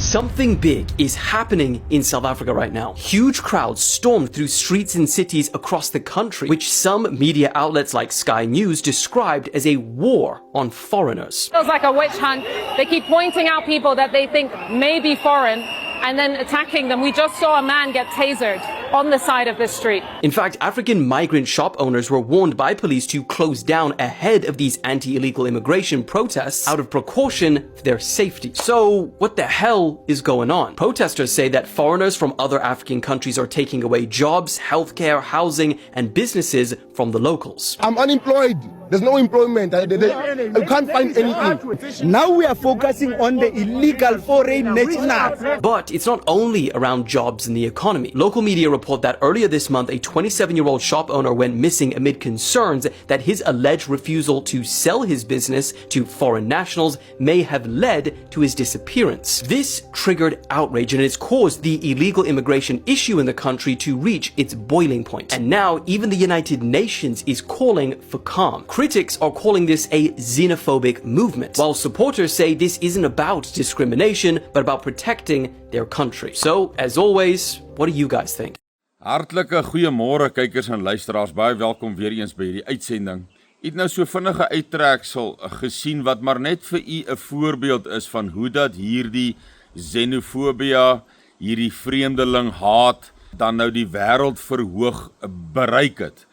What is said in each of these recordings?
Something big is happening in South Africa right now. Huge crowds stormed through streets and cities across the country, which some media outlets like Sky News described as a war on foreigners. It feels like a witch hunt. They keep pointing out people that they think may be foreign and then attacking them. We just saw a man get tasered on the side of the street. In fact, African migrant shop owners were warned by police to close down ahead of these anti-illegal immigration protests out of precaution for their safety. So, what the hell is going on? Protesters say that foreigners from other African countries are taking away jobs, healthcare, housing, and businesses from the locals. I'm unemployed. There's no employment. I can't find anything. Now we are focusing on the illegal foreign nationals. But it's not only around jobs and the economy. Local media report that earlier this month, a 27-year-old shop owner went missing amid concerns that his alleged refusal to sell his business to foreign nationals may have led to his disappearance. This triggered outrage and has caused the illegal immigration issue in the country to reach its boiling point. And now even the United Nations is calling for calm. Critics are calling this a xenophobic movement, while supporters say this isn't about discrimination, but about protecting their country. So, as always, what do you guys think? Hartlike goeiemôre kykers en luisteraars, baie welkom weer eens by hierdie uitsending. Het nou so vinnige uittreksel gesien wat maar net vir u 'n voorbeeld is van hoe dat hierdie xenofobia, hierdie vreemdeling haat dan nou die wêreld verhoog bereik het.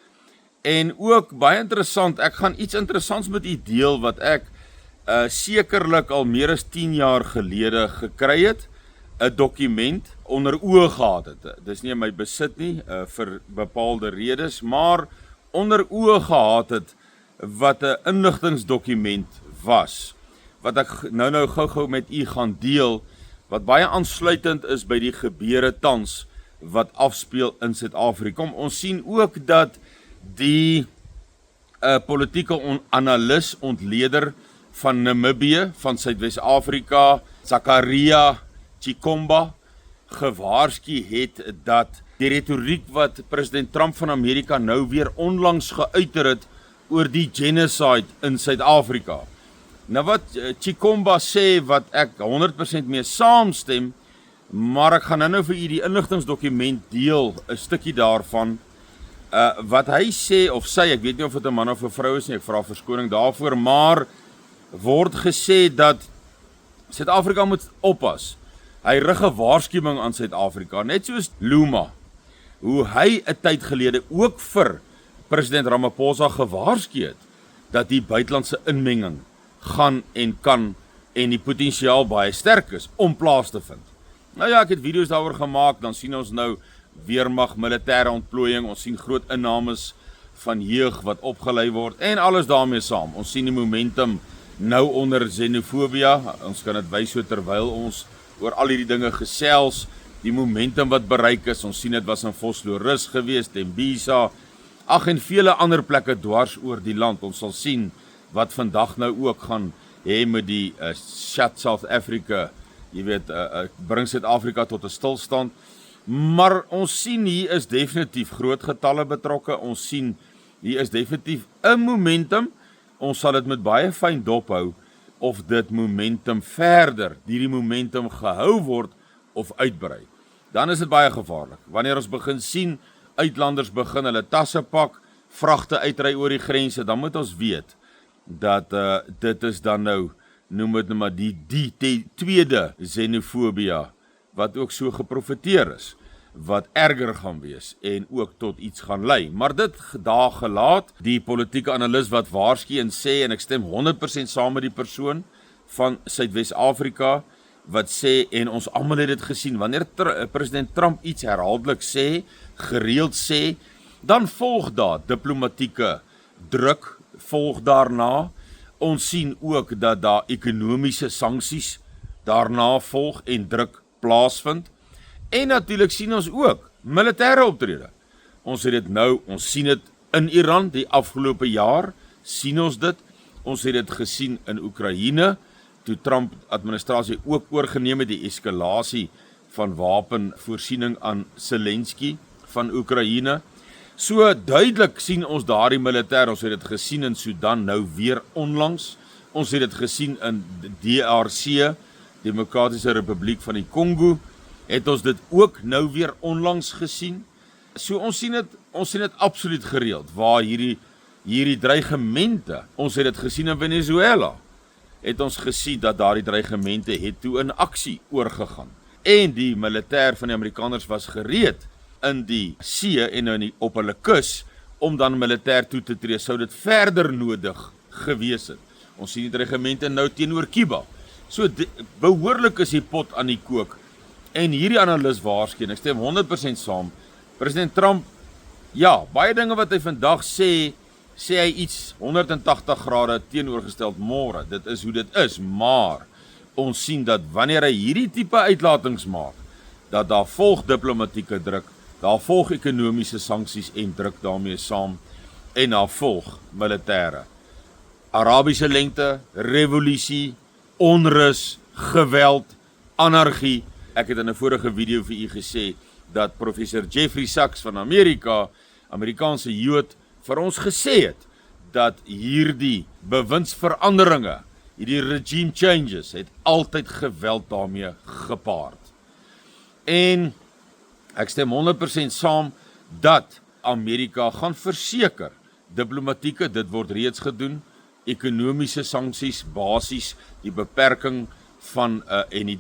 En ook baie interessant, ek gaan iets interessants met u deel wat ek sekerlik al meer as 10 jaar gelede gekry het, 'n dokument onder oë gehad het. Dis nie in my besit nie vir bepaalde redes, maar onder oë gehad het wat 'n inligtingsdokument was, wat ek nou gou-gou met u gaan deel, wat baie aansluitend is by die gebeure tans wat afspeel in Suid-Afrika. Ons sien ook dat die politieke analis, ontleder van Namibië, van Suidwes-Afrika, Zakaria Chikomba, gewaarsku het dat die retoriek wat president Trump van Amerika nou weer onlangs geuiter het oor die genocide in Suid-Afrika. Nou wat Chikomba sê wat ek 100% mee saamstem, maar ek gaan nou vir u die inligtingsdokument deel, 'n stukkie daarvan. Wat hy sê of sy, ek weet nie of dit 'n man of 'n vrou is nie, ek vra verskoning daarvoor, maar word gesê dat Suid-Afrika moet oppas. Hy rig 'n waarskuwing aan Suid-Afrika, net soos Luma, hoe hy 'n tyd gelede ook vir president Ramaphosa gewaarsku het dat die buitelandse inmenging gaan en kan en die potensiaal baie sterk is om plaas te vind. Nou ja, ek het video's daaroor gemaak, dan sien ons nou weermag, militêre ontplooiing, ons sien groot innames van jeug wat opgelei word en alles daarmee saam. Ons sien die momentum nou onder xenofobia, ons kan dit wys so terwyl ons oor al hierdie dinge gesels, die momentum wat bereik is, ons sien dit was in Vosloorus gewees, Tembisa, en vele ander plekke dwars oor die land. Ons sal sien wat vandag nou ook gaan hê met die Shut South Africa, jy weet, bring Suid-Afrika tot 'n stilstand. Maar ons sien hier is definitief groot getalle betrokke, ons sien hier is definitief 'n momentum, ons sal dit met baie fyn dop hou, of dit momentum verder, die momentum gehou word, of uitbrei. Dan is dit baie gevaarlik, wanneer ons begin sien, uitlanders begin hulle tasse pak, vragte uitry oor die grense, dan moet ons weet, dat dit is dan nou, noem dit nou maar die tweede xenofobia, wat ook so geprofeteer is, wat erger gaan wees en ook tot iets gaan lei. Maar dit daar gelaat, die politieke analis wat waarsku en sê, en ek stem 100% saam met die persoon van Suidwes-Afrika, wat sê, en ons almal het dit gesien, wanneer president Trump iets herhaaldelik sê, gereeld sê, dan volg daar diplomatieke druk, volg daarna. Ons sien ook dat daar ekonomiese sanksies daarna volg en druk plaasvind. En natuurlik sien ons ook militêre optrede. Ons het dit nou, ons sien dit in Iran die afgelope jaar, sien ons dit. Ons het dit gesien in Oekraïne, toe Trump administrasie ook oorgeneem het die eskalasie van wapenvoorsiening aan Zelensky van Oekraïne. So duidelik sien ons daardie militêr, ons het dit gesien in Sudan nou weer onlangs. Ons het dit gesien in DRC, Demokratiese Republiek van die Kongo, het ons dit ook nou weer onlangs gesien. So ons sien dit absoluut gereeld, waar hierdie dreigemente, ons het dit gesien in Venezuela, het ons gesien dat daardie dreigemente het toe in aksie oorgegaan. En die militêr van die Amerikaners was gereed in die see en op hulle kus, om dan militêr toe te tree, sou dit verder nodig gewees het. Ons sien die dreigemente nou teenoor Cuba. So behoorlik is die pot aan die kook. En hierdie analis waarsku, ek stem 100% saam, President Trump, ja, baie dinge wat hy vandag sê hy iets 180 grade teenoorgesteld môre. Dit is hoe dit is, maar ons sien dat wanneer hy hierdie tipe uitlatings maak, dat daar volg diplomatieke druk, daar volg ekonomiese sanksies en druk daarmee saam, en daar volg militêre. Arabiese lente, revolusie, onrus, geweld, anargie. Ek het in 'n vorige video vir u gesê dat professor Jeffrey Sachs van Amerikaanse Jood, vir ons gesê het dat hierdie bewindsveranderinge, hierdie regime changes, het altyd geweld daarmee gepaard. En ek stem 100% saam dat Amerika gaan verseker, diplomatieke, dit word reeds gedoen, ekonomiese sanksies, basies, die beperking van en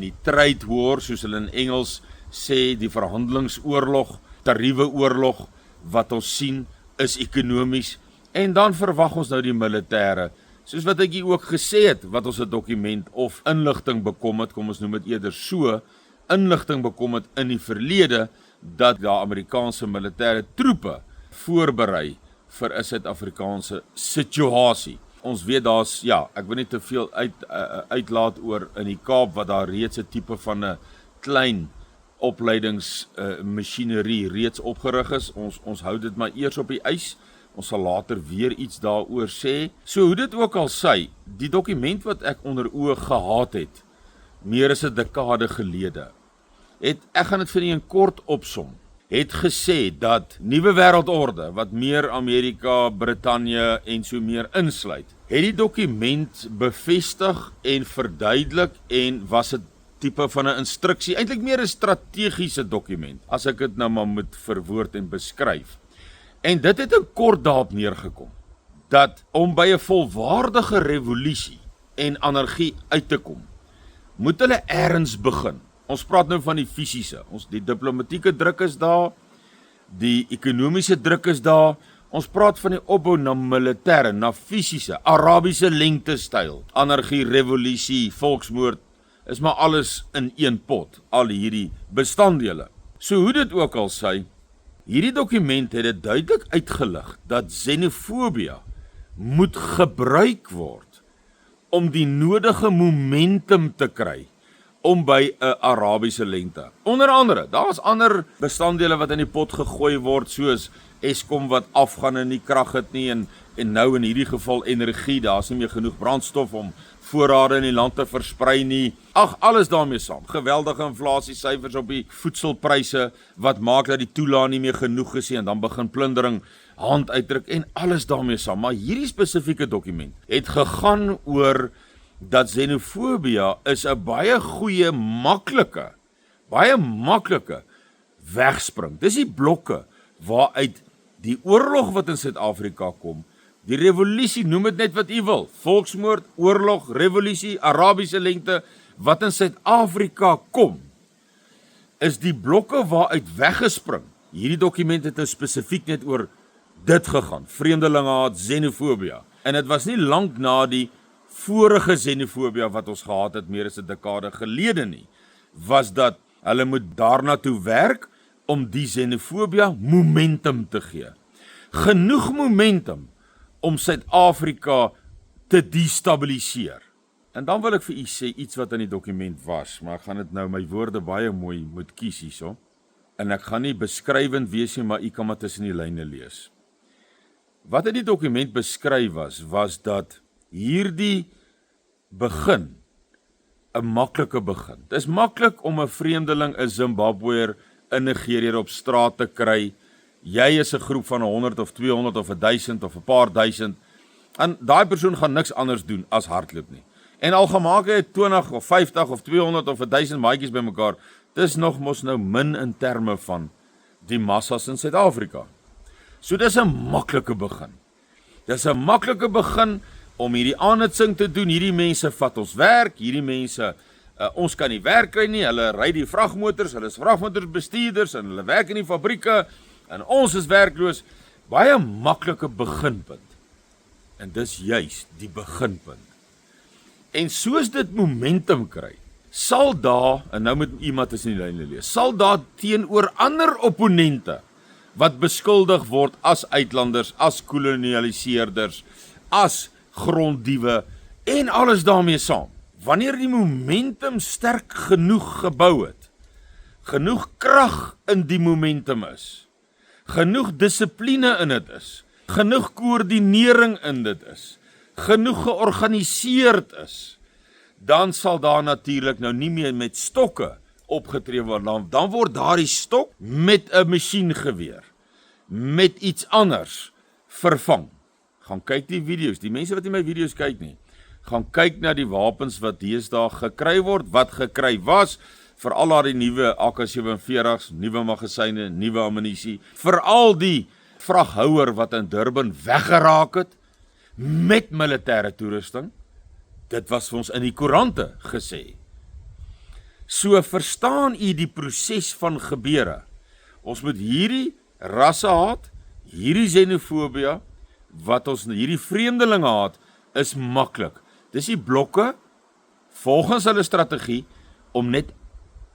die trade war, soos hulle in Engels sê, die verhandelingsoorlog, tariewe oorlog, wat ons sien, is ekonomies, en dan verwag ons nou die militêre, soos wat ek hier ook gesê het, wat ons 'n dokument of inligting bekom het, kom ons noem dit eerder so, inligting bekom het in die verlede, dat daar Amerikaanse militêre troepe voorberei vir 'n Suid-Afrikaanse situasie. Ons weet daar's, ja, ek wil nie te veel uitlaat oor in die Kaap, wat daar reeds 'n tipe van 'n klein opleidingsmasjinerie reeds opgerig is. Ons hou dit maar eers op die ys. Ons sal later weer iets daaroor sê. So hoe dit ook al sy, die dokument wat ek onder oë gehad het, meer as 'n dekade gelede, ek gaan dit vir u in kort opsom, het gesê dat nuwe wêreldorde, wat meer Amerika, Brittanje en so meer insluit, het die dokument bevestig en verduidelik, en was dit tipe van 'n instruksie, eintlik meer 'n strategiese dokument, as ek dit nou maar moet verwoord en beskryf. En dit het in kort daarop neergekom, dat om by 'n volwaardige revolusie en anargie uit te kom, moet hulle eers begin. Ons praat nou van die fisiese, die diplomatieke druk is daar, die ekonomiese druk is daar, ons praat van die opbou na militêre, na fisiese, Arabiese lengtestyl, anargie, revolusie, volksmoord, is maar alles in een pot, al hierdie bestanddele. So hoe dit ook al sy, hierdie dokument het dit duidelik uitgelig dat xenofobie moet gebruik word om die nodige momentum te kry om by 'n Arabiese lente. Onder andere, daar is ander bestanddele wat in die pot gegooi word, soos Eskom wat afgaan en nie krag het nie, en nou in hierdie geval energie, daar is nie meer genoeg brandstof om voorrade in die land te versprei nie. Ag, alles daarmee saam. Geweldige inflasiesyfers op die voedselpryse, wat maak dat die toelaat nie meer genoeg is nie, en dan begin plundering hand uitdruk, en alles daarmee saam. Maar hierdie spesifieke dokument het gegaan oor dat xenofobie is 'n baie goeie, baie maklike wegspring. Dis die blokke waaruit die oorlog wat in Suid-Afrika kom, die revolusie, noem dit net wat u wil, volksmoord, oorlog, revolusie, Arabiese lente, wat in Suid-Afrika kom, is die blokke waaruit weggespring. Hierdie dokument het nou spesifiek net oor dit gegaan, vreemdelingehaat, xenofobie. En dit was nie lank na die vorige xenofobie wat ons gehad het, meer as 'n dekade gelede nie, was dat hulle moet daarna toe werk om die xenofobie momentum te gee. Genoeg momentum om Suid-Afrika te destabiliseer. En dan wil ek vir u sê iets wat in die dokument was, maar ek gaan dit nou my woorde baie mooi moet kies hierso. En ek gaan nie beskrywend wees nie, maar u kan maar tussen die lyne lees. Wat in die dokument beskryf was dat hierdie begin 'n maklike begin. Dit is maklik om 'n vreemdeling, 'n Zimbabweër in Nigerië op straat te kry. Jy is 'n groep van 100 of 200 of 1000 of 'n paar duisend, en daai persoon gaan niks anders doen as hardloop nie. En al gemaak het 20 of 50 of 200 of 1000 maatjies bymekaar, dis nog mos nou min in terme van die massas in Suid-Afrika. So dis 'n maklike begin. Dis 'n maklike begin om hierdie aanhitsing te doen. Hierdie mense vat ons werk, hierdie mense, ons kan nie werk kry nie, hulle ry die vragmotors, hulle is vragmotorsbestuurders en hulle werk in die fabrieke en ons is werkloos. Baie maklike beginpunt. En dis juis die beginpunt. En soos dit momentum kry, sal daar, en nou moet iemand is in die lyn lees, sal daar teenoor ander opponente wat beskuldig word as uitlanders, as kolonialiseerders, as gronddiewe en alles daarmee saam. Wanneer die momentum sterk genoeg gebou het, genoeg krag in die momentum is, genoeg dissipline in dit is, genoeg koördinering in dit is, genoeg georganiseerd is, dan sal daar natuurlik nou nie meer met stokke opgetree word. Dan word daardie stok met 'n masjiengeweer, met iets anders vervang. Gaan kyk die video's, die mense wat nie my video's kyk nie, gaan kyk na die wapens wat deesdae gekry word, wat gekry was, veral daar die nuwe AK-47's, nuwe magasyne, nuwe ammunisie, veral die vraghouer wat in Durban weggeraak het, met militêre toerusting. Dit was vir ons in die koerante gesê. So verstaan u die proses van gebeure. Ons moet hierdie rassehaat, hierdie xenofobie, wat ons hierdie vreemdelinge haat, is maklik. Dis die blokke, volgens hulle strategie, om net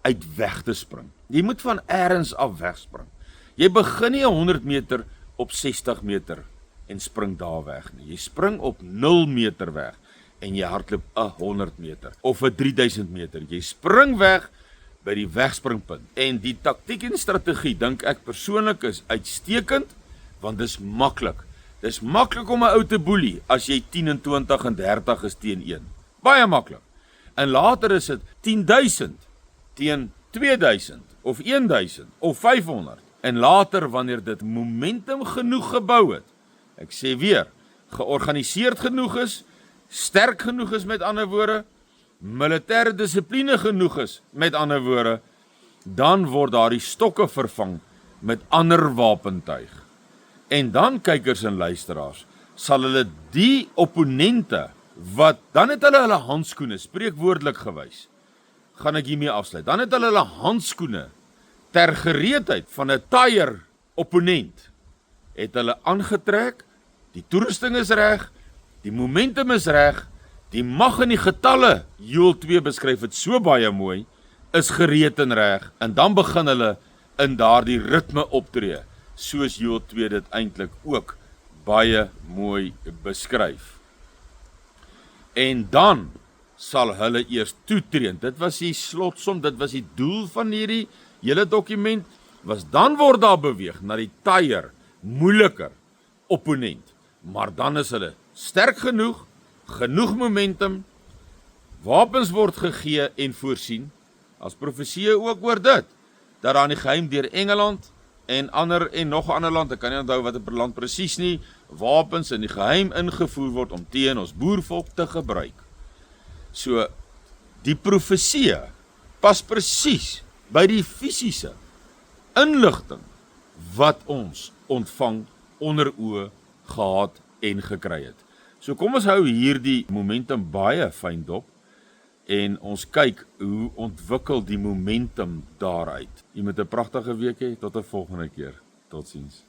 uit weg te spring. Jy moet van elders af wegspring. Jy begin nie 100 meter op 60 meter en spring daar weg nie. Jy spring op 0 meter weg en jy hardloop 100 meter of 3000 meter. Jy spring weg by die wegspringpunt. En die taktiek en strategie, dink ek persoonlik, is uitstekend, want dis maklik. Dis maklik om 'n ou te boelie as jy 10 en 20 en 30 is teen 1. Baie maklik. En later is dit 10.000 teen 2000 of 1000 of 500. En later, wanneer dit momentum genoeg gebou het, ek sê weer, georganiseerd genoeg is, sterk genoeg is met ander woorde, militêre dissipline genoeg is met ander woorde, dan word daardie stokke vervang met ander wapentuig. En dan, kykers en luisteraars, sal hulle die opponente, dan het hulle handskoene, spreekwoordelik gewys, gaan ek hiermee afsluit, dan het hulle handskoene ter gereedheid van 'n tire opponent, het hulle aangetrek, die toerusting is reg, die momentum is reg, die mag en die getalle, Joel 2 beskryf het so baie mooi, is gereed en reg, en dan begin hulle in daardie ritme optree, soos Joel 2 dit eintlik ook baie mooi beskryf. En dan sal hulle eers toetree. Dit was die slotsom, dit was die doel van hierdie hele dokument, was dan word daar beweeg na die tire, moeiliker opponent. Maar dan is hulle sterk genoeg, genoeg momentum, wapens word gegee en voorsien, as profeseë ook oor dit, dat daar in die geheim deur Engeland en nog 'n ander land, ek kan nie onthou wat 'n land presies nie, wapens in die geheim ingevoer word om teen ons boervolk te gebruik. So, die profeseë pas presies by die fisiese inligting wat ons ontvang, onder oë gehad en gekry het. So kom ons hou hierdie momentum baie fyn dop en ons kyk hoe ontwikkel die momentum daaruit. Jy moet 'n pragtige week hê, tot 'n volgende keer. Totsiens.